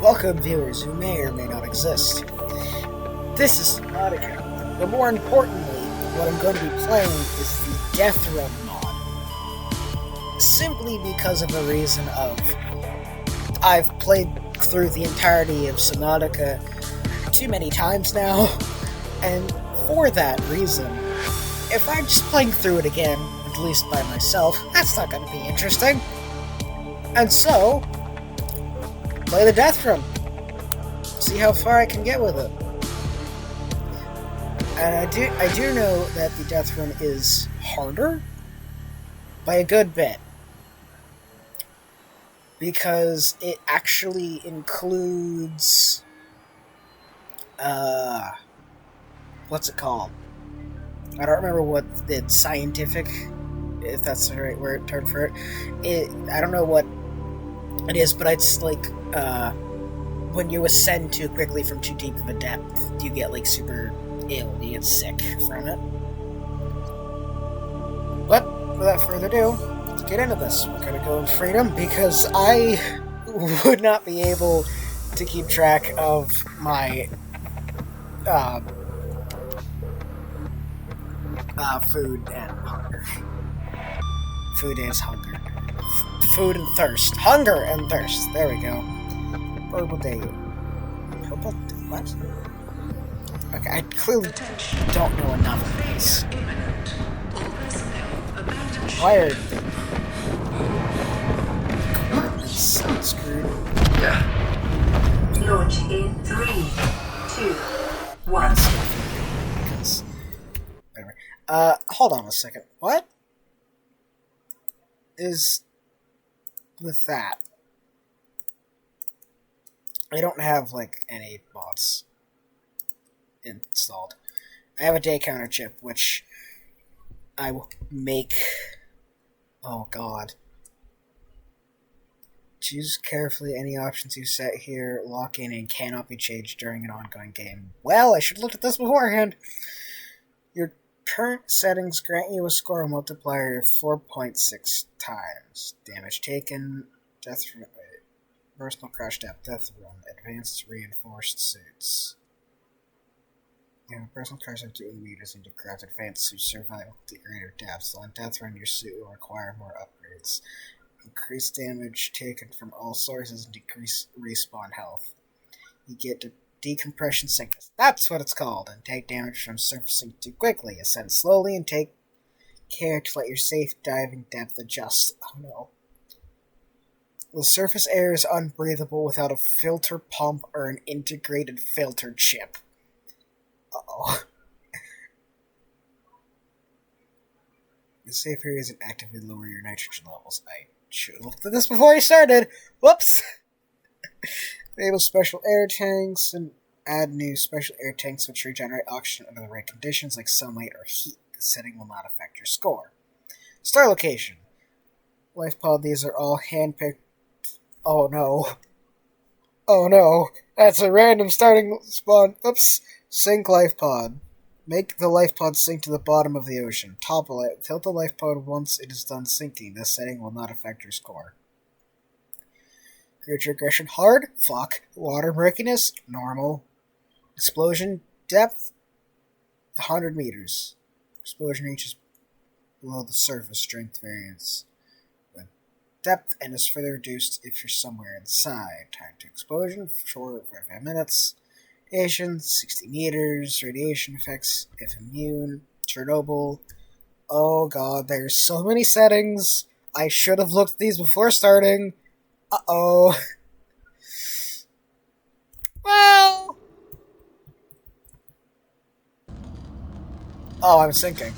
Welcome viewers who may or may not exist. This is Subnautica, but more importantly, what I'm going to be playing is the Deathrun mod. Simply because of the reason of I've played through the entirety of Subnautica too many times now, and for that reason, if I'm just playing through it again, at least by myself, that's not going to be interesting. And so, play the Deathrun. See how far I can get with it. And I do know that the Deathrun is harder by a good bit. Because it actually includes what's it called? I don't remember what it's scientific, if that's the right word term for it. I don't know what it is, but it's like when you ascend too quickly from too deep of a depth, you get like super ill, you get sick from it. But without further ado, let's get into this. We're gonna go in freedom because I would not be able to keep track of my food and hunger. Food is hunger. Food and thirst. Hunger and thirst. There we go. Purple day. Purple? What? Okay, I clearly don't know enough of this. Why are so screwed? Launch in 3, 2, 1. Because, whatever. Hold on a second. What is with that? I don't have, like, any mods installed. I have a day counter chip, which I will make... Oh, God. Choose carefully any options you set here, lock in, and cannot be changed during an ongoing game. Well, I should have looked at this beforehand. Your current settings grant you a score multiplier of 4.6 times. Damage taken, death... Personal crash depth, death run, advanced reinforced suits. Personal crash depth 2 meters into craft advanced suit survival to greater depths. On death run, your suit will require more upgrades. Increase damage taken from all sources and decrease respawn health. You get decompression sickness. That's what it's called. And take damage from surfacing too quickly. Ascend slowly and take care to let your safe diving depth adjust. Oh no. The surface air is unbreathable without a filter pump or an integrated filter chip. Uh-oh. The safe area doesn't actively lower your nitrogen levels. I should have looked at this before I started. Whoops! Enable special air tanks and add new special air tanks which regenerate oxygen under the right conditions like sunlight or heat. The setting will not affect your score. Star location. Life pod, these are all handpicked. Oh no. Oh no. That's a random starting spawn. Oops. Sink life pod. Make the life pod sink to the bottom of the ocean. Topple it. Tilt the life pod once it is done sinking. This setting will not affect your score. Creature aggression hard. Fuck. Water murkiness normal. Explosion depth 100 meters. Explosion reaches below the surface strength variance. Depth and is further reduced if you're somewhere inside. Time to explosion, short 45 minutes. Radiation, 60 meters. Radiation effects, if immune. Chernobyl. Oh god, there's so many settings. I should have looked at these before starting. Uh-oh. Well. Oh, I'm sinking.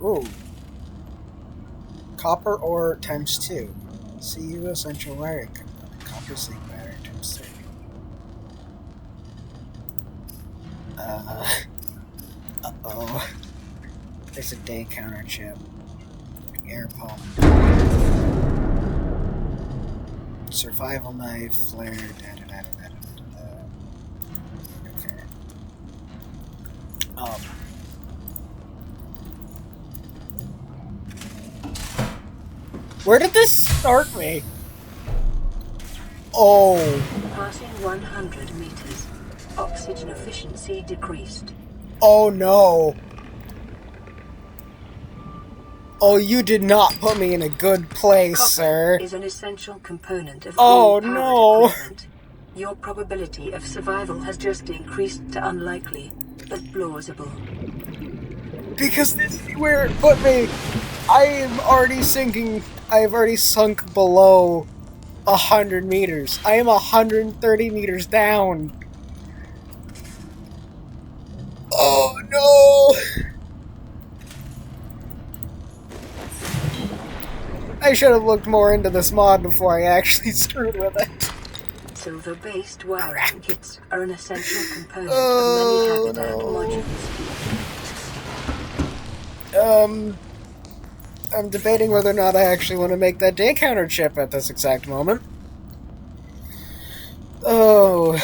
Ooh. Copper ore times 2. CU essential wiring component. Copper zinc battery times 3. Uh-oh. There's a day counter chip. Air pump. Survival knife, flare, Okay. Um, where did this start me? Oh. Passing 100 meters. Oxygen efficiency decreased. Oh no. Oh, you did not put me in a good place, Copper sir. is an essential component of Oh all powered no. equipment. Your probability of survival has just increased to unlikely, but plausible. Because this is where it put me. I am already sinking. I have already sunk below 100 meters. I am 130 meters down. Oh no! I should have looked more into this mod before I actually screwed with it. Silver-based wiring kits are an essential component Oh, of many habitat no. modules. I'm debating whether or not I actually want to make that day counter chip at this exact moment. Oh,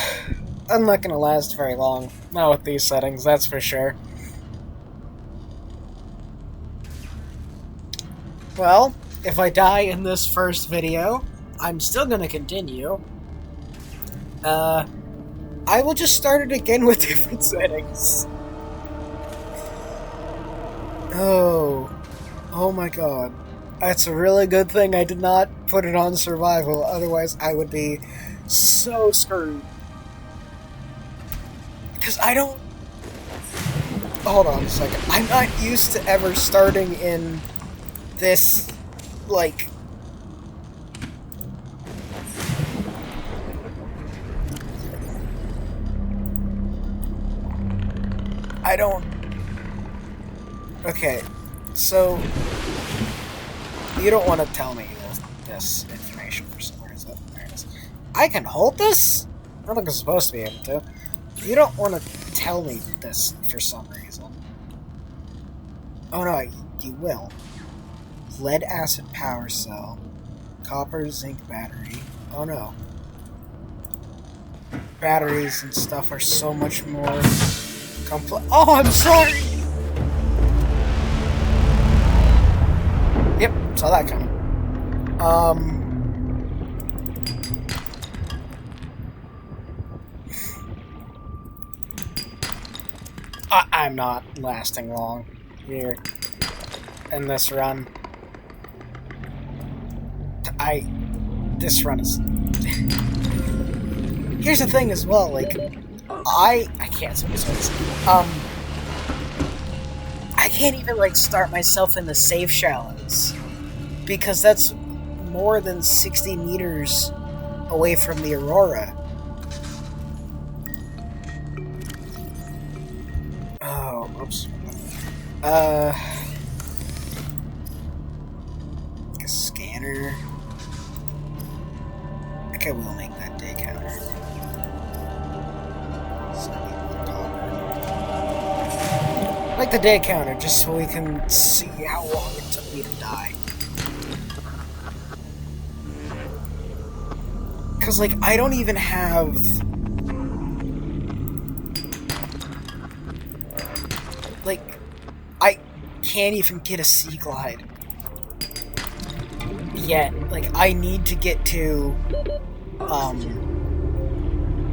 I'm not going to last very long. Not with these settings, that's for sure. Well, if I die in this first video, I'm still going to continue. I will just start it again with different settings. Oh my god. That's a really good thing I did not put it on survival, otherwise I would be so screwed. Because I don't... Hold on a second. I'm not used to ever starting in this, like... I don't... Okay, so... You don't want to tell me this information for some reason. I can hold this? I don't think I'm supposed to be able to. You don't want to tell me this for some reason. Oh no, you will. Lead acid power cell. Copper zinc battery. Oh no. Batteries and stuff are so much more complex. Oh, I'm sorry! Yep, saw that coming. I'm not lasting long here in this run. This run is... Here's the thing as well, like, I can't say this. I can't even, like, start myself in the safe shallows. Because that's more than 60 meters away from the Aurora. Oh, oops. Like a scanner. I think I will make that day counter. Like the day counter, just so we can see how long it took me to die. Because, like, I don't even have... Like, I can't even get a sea glide. Yet. Like, I need to get to...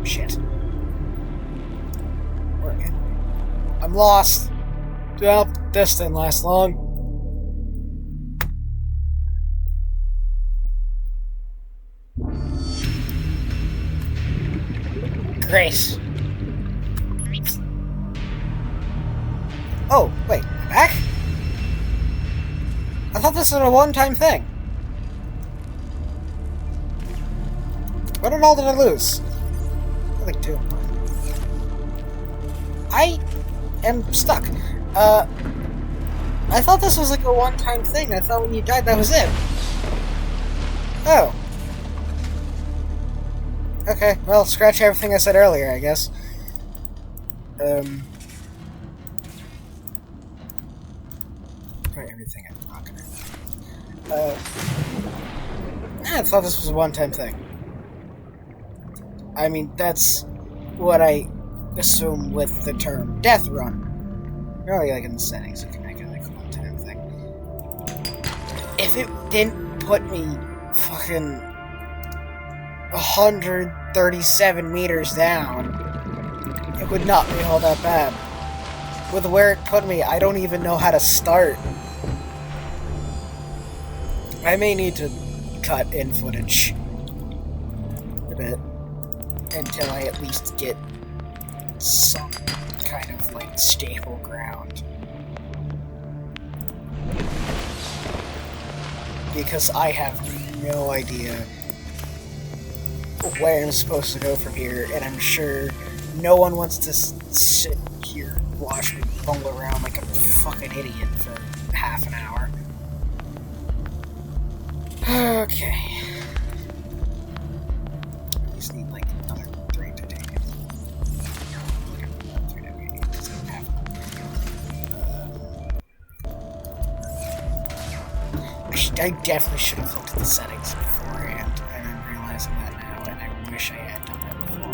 Shit. I'm lost. Well, this didn't last long. Great. Oh, wait, I'm back? I thought this was a one-time thing. What at all did I lose? I think two. I am stuck. I thought this was like a one-time thing. I thought when you died, that was it. Oh. Okay, well, scratch everything I said earlier, I guess. Everything I'm not gonna... I thought this was a one-time thing. I mean, that's what I assume with the term Deathrun. Probably like in the settings you can make it like a one-time thing. If it didn't put me fucking 137 meters down, it would not be all that bad. With where it put me, I don't even know how to start. I may need to cut in footage a bit until I at least get some kind of like stable ground. Because I have no idea where I'm supposed to go from here, and I'm sure no one wants to sit here and watch me bumble around like a fucking idiot for half an hour. Okay. I just need like another 3 titanium. I definitely should have looked at the settings beforehand, and I'm realizing that now, and I wish I had done that before.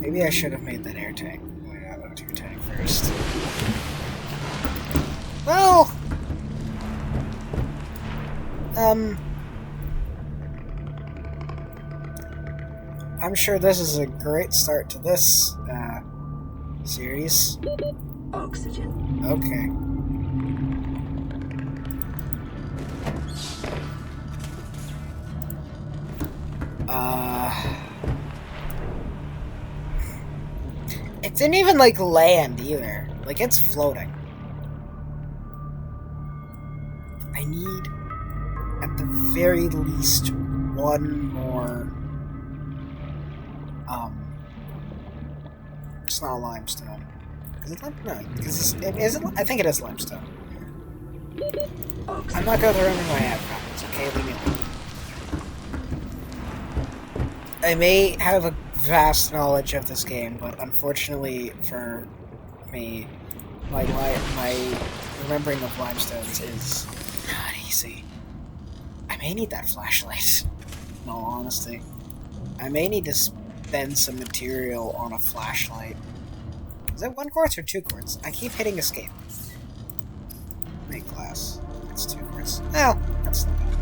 Maybe I should have made that air tank. O2 tank first. Well, I'm sure this is a great start to this series. Oxygen. Okay. It didn't even like land either. Like it's floating. I need at the very least one more. It's not limestone. Is it limestone? No, because is it? I think it is limestone. I'm not going to run into my ad problems, okay? Leave me alone. I may have a vast knowledge of this game, but unfortunately for me, my remembering of limestones is not easy. I may need that flashlight, in all honesty. I may need to spend some material on a flashlight. Is that 1 quartz or 2 quartz? I keep hitting escape. Make glass. It's 2 quartz. Well, that's not bad.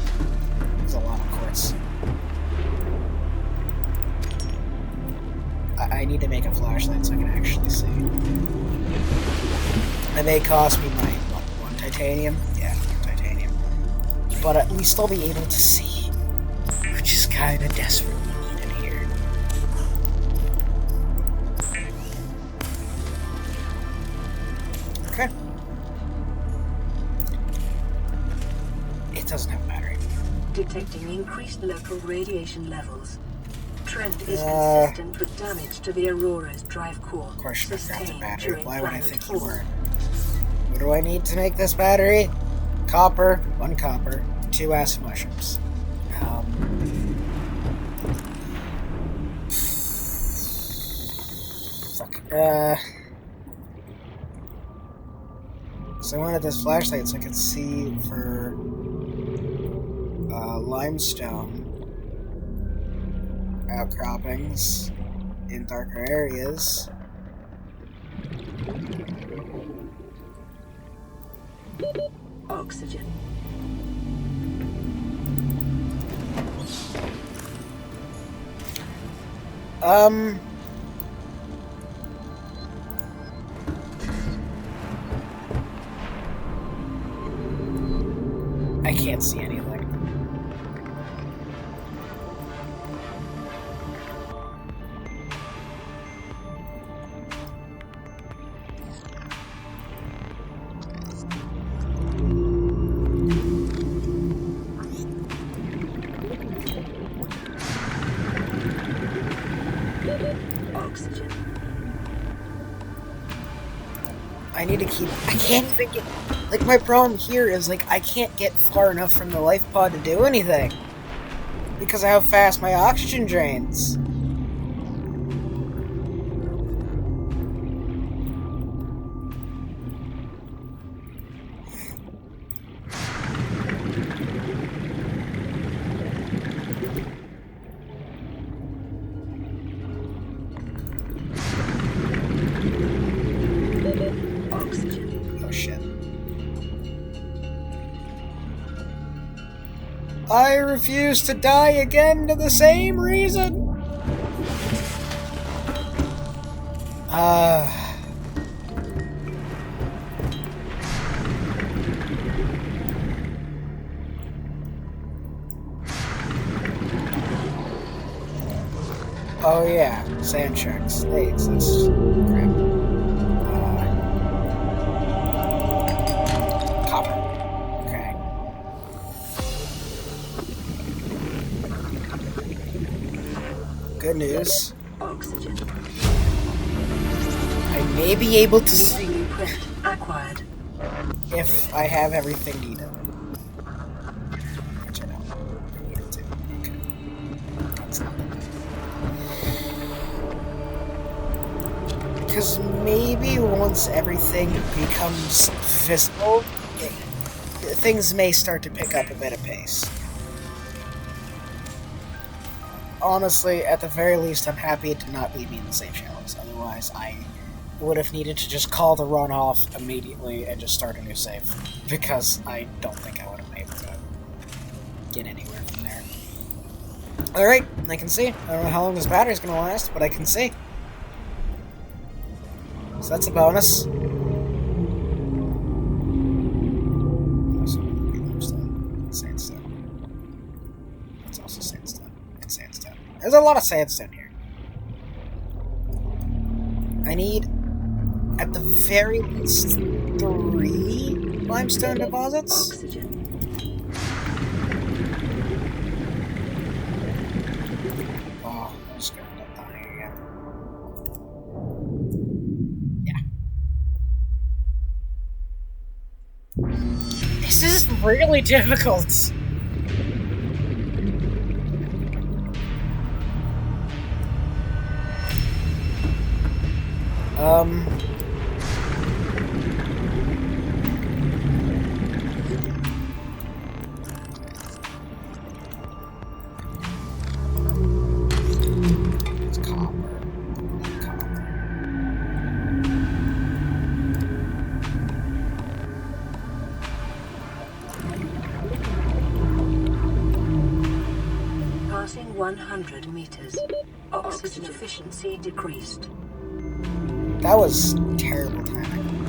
There's a lot of quartz. I need to make a flashlight so I can actually see. It may cost me my, what, 1 titanium? Yeah, 1 titanium. But at least I'll be able to see, which is kind of desperately needed here. Okay. It doesn't have a battery. Detecting increased local radiation levels. Trend is consistent with damage to the Aurora's drive core. Of course, you got the battery. Why would I think you were? What do I need to make this battery? Copper, 1 copper, 2 acid mushrooms. Fuck. So I wanted this flashlight so I could see for limestone outcroppings in darker areas. Oxygen. I can't see anything. Oxygen. I need to keep. I can't even get. Like, my problem here is, like, I can't get far enough from the life pod to do anything. Because of how fast my oxygen drains. I refuse to die again to the same reason. Oh yeah, sand sharks. They exist. Crap. Copper. Okay. Good news. Oxygen. I may be able to see Blueprint acquired. if I have everything needed. Which I don't need it to. Okay. That's not it. Because maybe once everything becomes visible, things may start to pick up a bit of pace. Honestly, at the very least, I'm happy it did not leave me in the safe shallows. Otherwise, I would have needed to just call the run off immediately and just start a new save. Because I don't think I would have been able to get anywhere from there. Alright, I can see. I don't know how long this battery's going to last, but I can see. So that's a bonus. Sandstone. It's also sandstone. And sandstone. There's a lot of sandstone here. I need, at the very least, 3 limestone deposits. Oxygen. Oh, I'm just gonna end up dying again. This is really difficult. It's copper. Passing 100 meters. Oxygen efficiency decreased. That was terrible timing.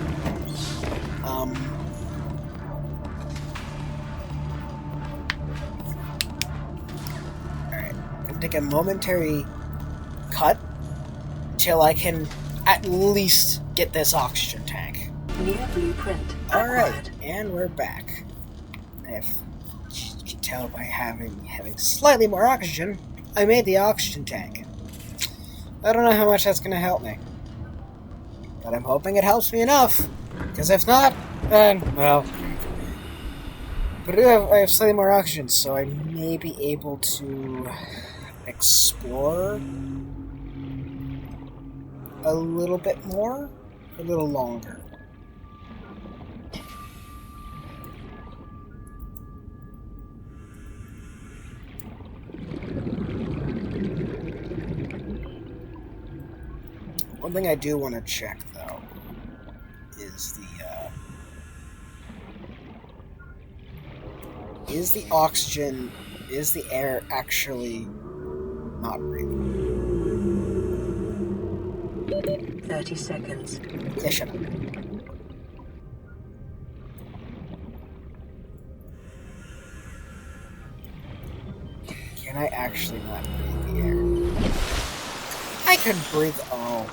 Alright. I'm gonna take a momentary cut till I can at least get this oxygen tank. New blueprint Alright, acquired. and we're back. If you can tell by having slightly more oxygen, I made the oxygen tank. I don't know how much that's gonna help me. But I'm hoping it helps me enough. Because if not, then, well... But I have slightly more oxygen, so I may be able to explore a little bit more, a little longer. One thing I do want to check, though, is the oxygen, is the air actually not breathing? 30 seconds. Yeah, shut up. Can I actually not breathe the air? I can breathe. Oh.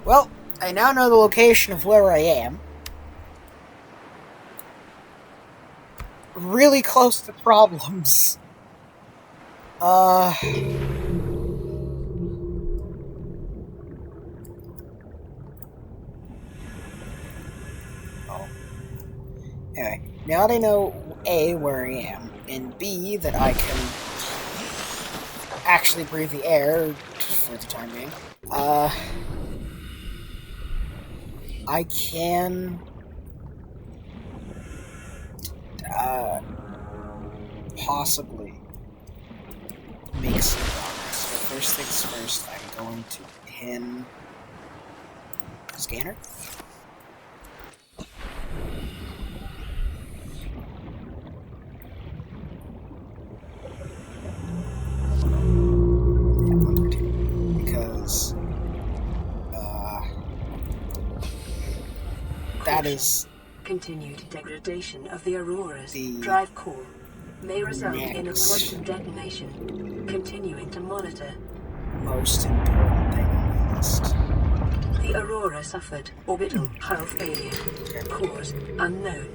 Well, I now know the location of where I am. Really close to problems. Oh. Anyway, now that I know A, where I am, and B, that I can actually breathe the air for the time being, I can possibly make some progress. So first things first, I'm going to pin scanner. that is continued degradation of the Aurora's the drive core may result in a next quantum detonation. Continuing to monitor. most important thing on the list. The Aurora suffered orbital hull failure. Cause unknown.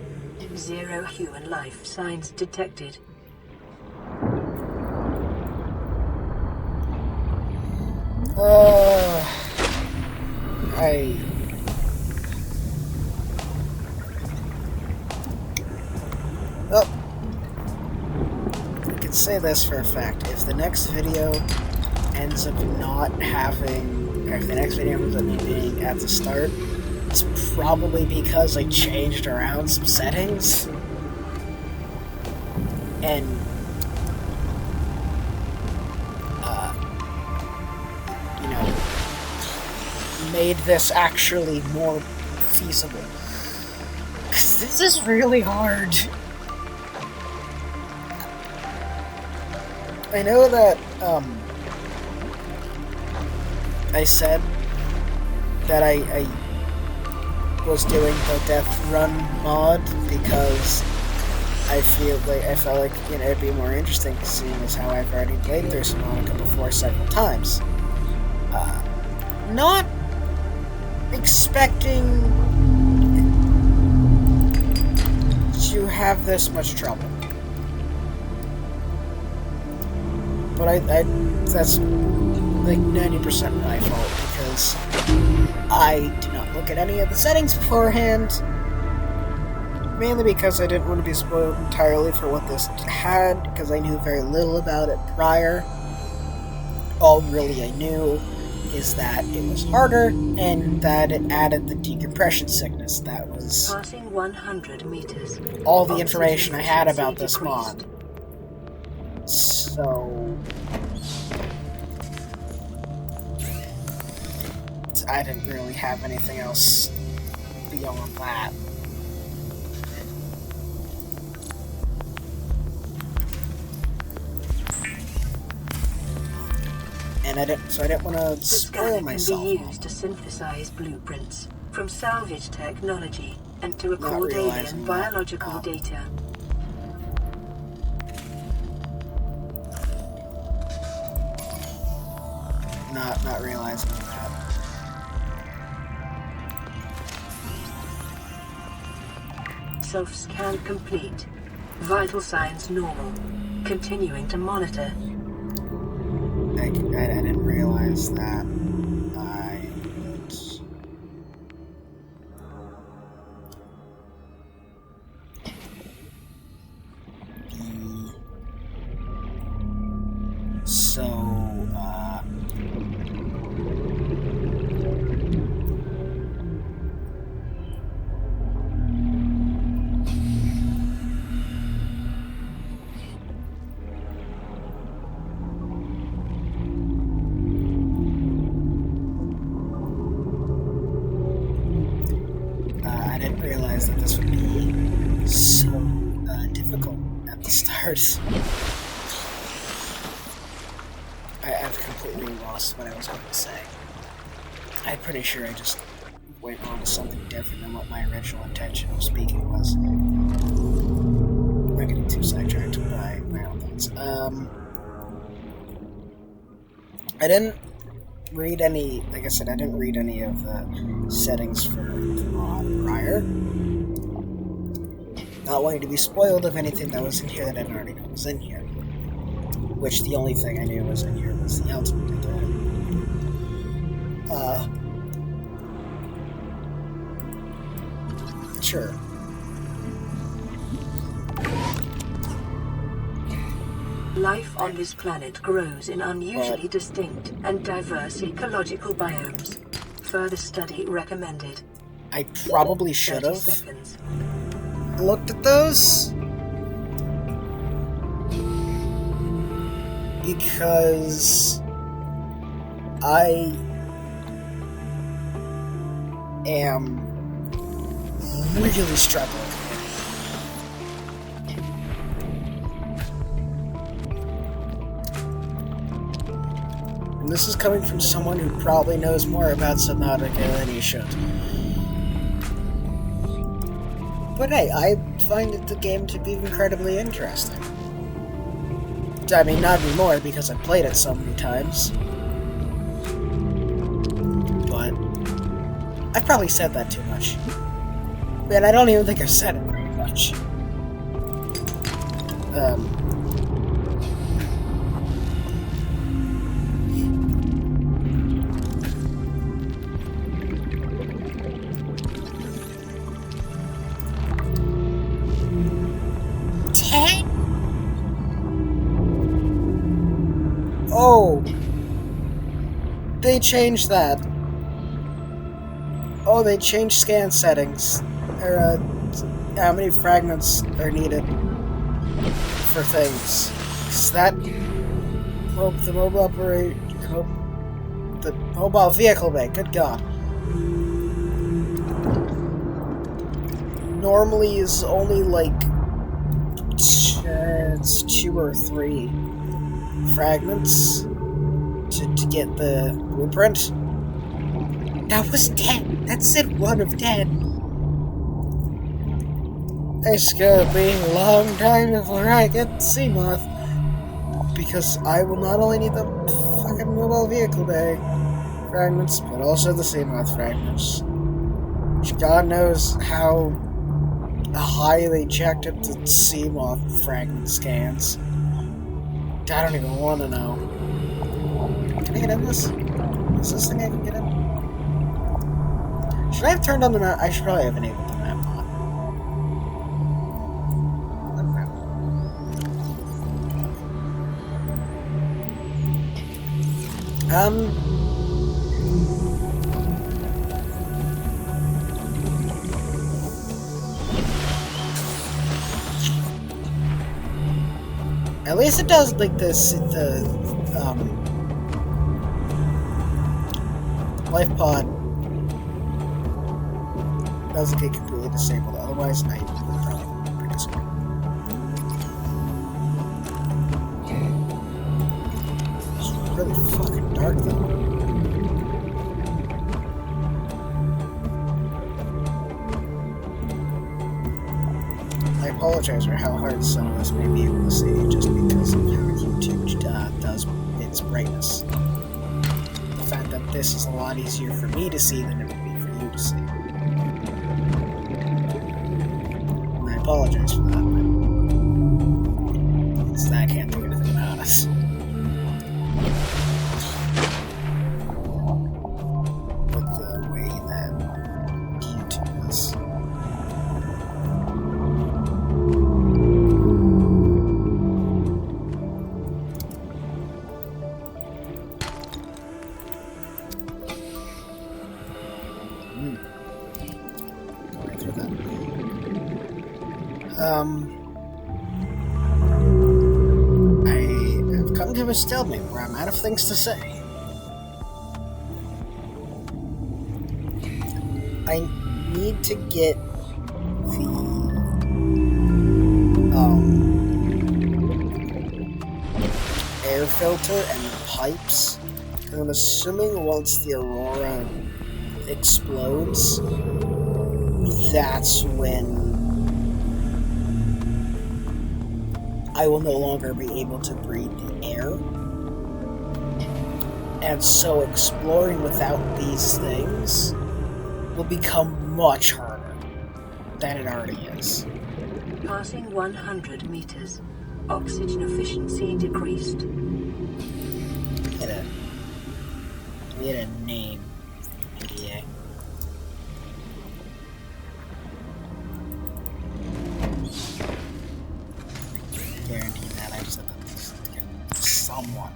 0 human life signs detected. Well, I can say this for a fact. If the next video ends up not having, or if the next video ends up being at the start, it's probably because I changed around some settings. And, you know, made this actually more feasible. Because this is really hard. I know that, I said that I was doing the Deathrun mod because I felt like, you know, it'd be more interesting seeing as how I've already played through Subnautica before several times. Not expecting to have this much trouble. But that's like 90% my fault because I did not look at any of the settings beforehand. Mainly because I didn't want to be spoiled entirely for what this had, because I knew very little about it prior. All really I knew is that it was harder, and that it added the decompression sickness. That was passing 100 meters. all the information I had about this mod. So I didn't really have anything else beyond that. And I didn't want to spoil myself. Can be used to synthesize blueprints from salvage technology and to record alien biological data. Not realizing that. Self-scan complete. Vital signs normal. Continuing to monitor. I didn't realize that I would be so I didn't realize that this would be so difficult at the start. I've completely lost what I was going to say. I'm pretty sure I just went on to something different than what my original intention of speaking was. We're getting too sidetracked by my own thoughts. I didn't read any, like I said, I didn't read any of the settings for the mod prior. Not wanting to be spoiled of anything that was in here that I didn't already know was in here. Which the only thing I knew was in here was the ultimate. Sure. Life on this planet grows in unusually distinct and diverse ecological biomes. Further study recommended. I probably should have looked at those. Because I am really struggling. And this is coming from someone who probably knows more about Subnautica than he should. But hey, I find the game to be incredibly interesting. I mean, not anymore because I've played it so many times. But I've probably said that too much. Man, I don't even think I've said it very much. Oh, they changed that. Oh, they changed scan settings. Or, how many fragments are needed for things. Is that... the mobile vehicle bay, good god. Normally is only like... it's 2 or 3 fragments to get the blueprint. That was 10. That said 1 of 10. It's gonna be a long time before I get Seamoth. Because I will not only need the fucking mobile vehicle bay fragments, but also the Seamoth fragments. Which God knows how high they checked at the Seamoth fragment scans. I don't even want to know. Can I get in this? Is this thing I can get in? Should I have turned on the map? I should probably have enabled the map mod. At least it does like this. Life pod doesn't get completely disabled. Otherwise, I would probably be pretty screwed. It's really fucking dark though. I apologize for how hard some of us may be able to see just because of how YouTube does its brightness. The fact that this is a lot easier for me to see than it would be for you to see. And I apologize for that, but I can't do anything about it. With the way that YouTube is. I have come to a stalemate where I'm out of things to say. I need to get the air filter and the pipes. And I'm assuming once the Aurora explodes, that's when I will no longer be able to breathe the air. And so exploring without these things will become much harder than it already is. Passing 100 meters. Oxygen efficiency decreased. Get a name, idiot. Guarantee that I just have someone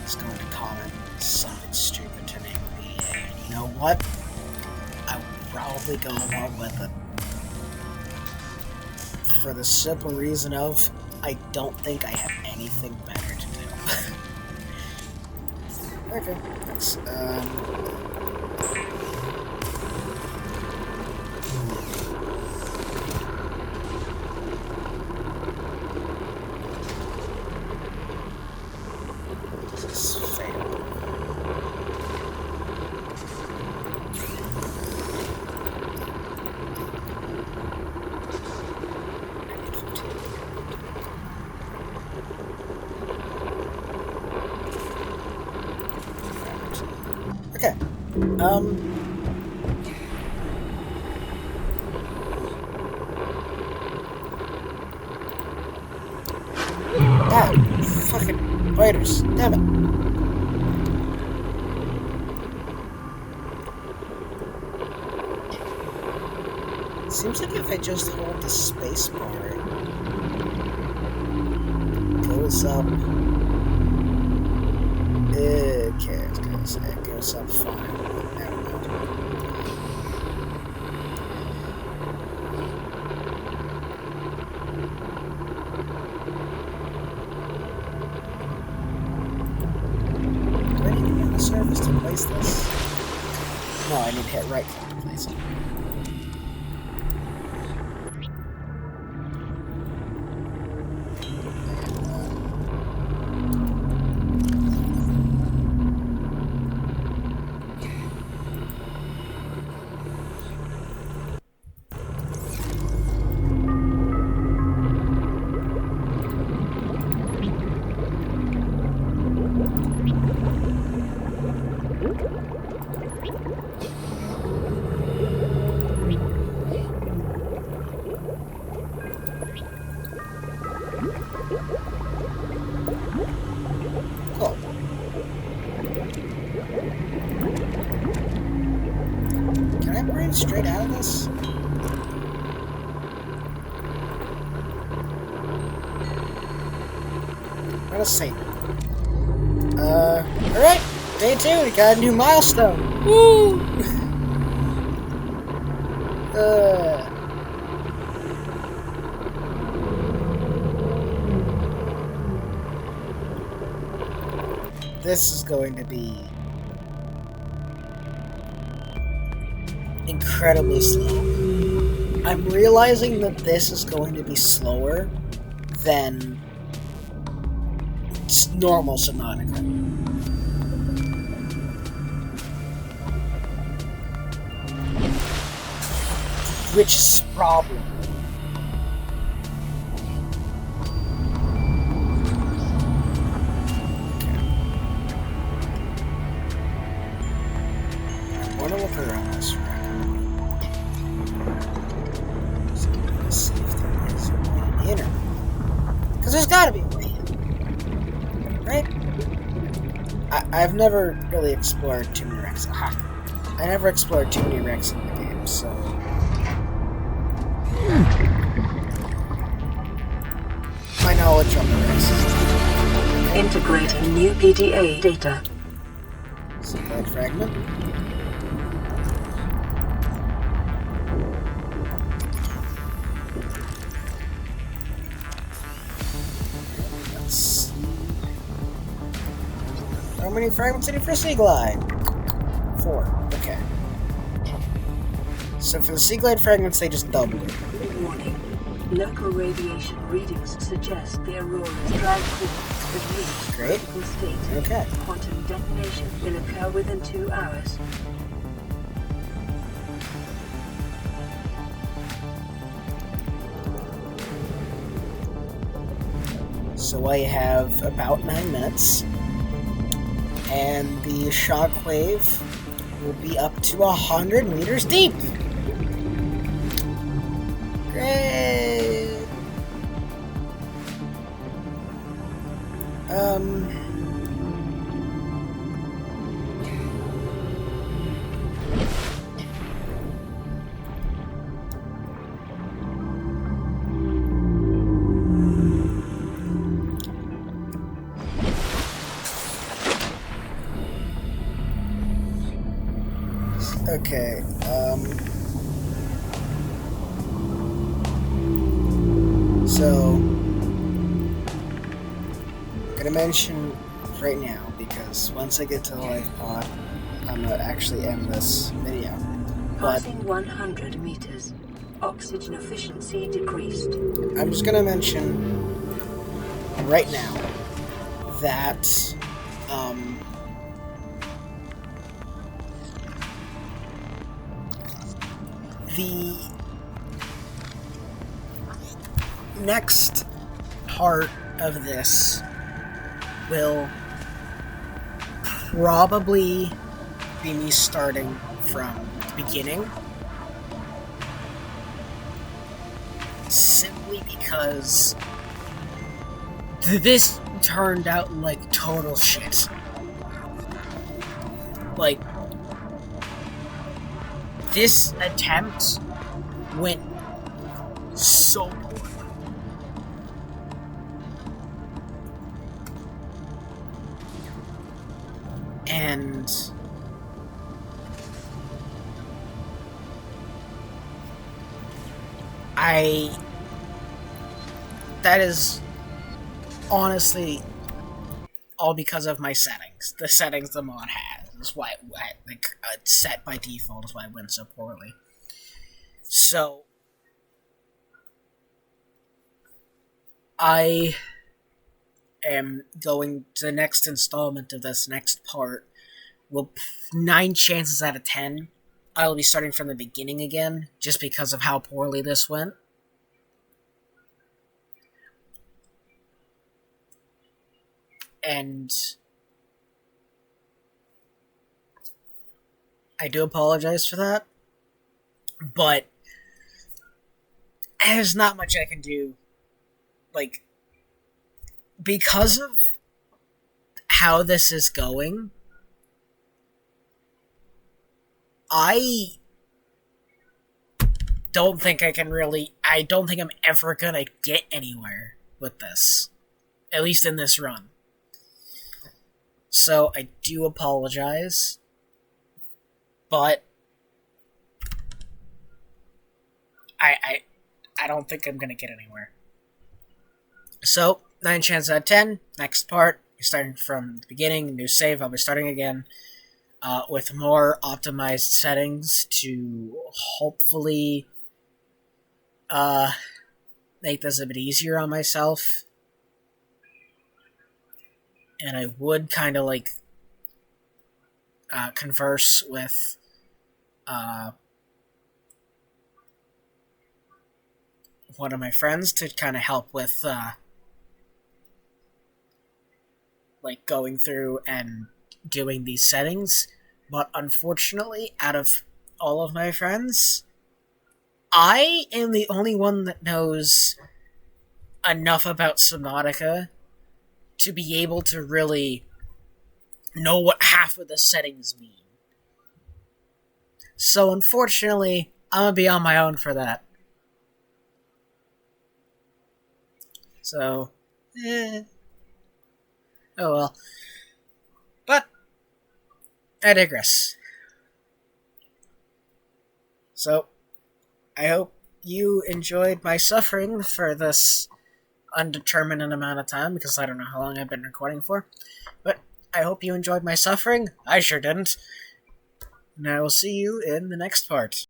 is going to comment something stupid to name the and you know what? I will probably go along with it. For the simple reason of I don't think I have anything better to do. Okay, thanks. Ah, fucking spiders. Damn it. Seems like if I just hold the space bar, it goes up. Okay, I was gonna say it goes up fine. Never mind. Do I need to be on the surface to place this? No, I need to hit right click to place it. Cool. Can I breathe straight out of this? What a saint. Alright. Day 2, we got a new milestone. Woo! This is going to be incredibly slow. I'm realizing that this is going to be slower than normal Subnautica. Which is a problem. I want to look around this right. See if there is a way in or because there's gotta be a way in. Right? I've never really explored too many wrecks. Aha. I never explored too many wrecks in the game, so... My knowledge on the wrecks is... Integrating new PDA data. Supply fragment. Let's see. How many fragments did you for Sea Glide? 4. Okay. So for the Sea Glide fragments, they just doubled it. Warning. Local radiation readings suggest the Aurora's drive core has reached Great. critical state. Okay. Quantum detonation will occur within 2 hours. So I have about 9 minutes. And the shockwave will be up to 100 meters deep. Great. Okay, so, I'm gonna mention right now, because once I get to the life pod, I'm gonna actually end this video. But Passing 100 meters. Oxygen efficiency decreased. I'm just gonna mention right now that, the next part of this will probably be me starting from the beginning. Simply because this turned out like total shit. Like, this attempt went so poorly. And that is honestly all because of my settings. The settings the mod has is why set by default is why it went so poorly. So I am going to the next installment of this next part. Well, 9 chances out of 10, I will be starting from the beginning again, just because of how poorly this went. And I do apologize for that, but there's not much I can do. Like, because of how this is going, I don't think I don't think I'm ever gonna get anywhere with this. At least in this run. So, I do apologize. But I don't think I'm gonna get anywhere. So, 9 chances out of 10, next part, you're starting from the beginning, new save, I'll be starting again. With more optimized settings to hopefully make this a bit easier on myself. And I would kind of like converse with one of my friends to kind of help with like going through and doing these settings. But unfortunately, out of all of my friends, I am the only one that knows enough about Subnautica to be able to really know what half of the settings mean. So unfortunately, I'm gonna be on my own for that. So, oh well. But, I digress. So, I hope you enjoyed my suffering for this undetermined amount of time, because I don't know how long I've been recording for. But I hope you enjoyed my suffering. I sure didn't. And I will see you in the next part.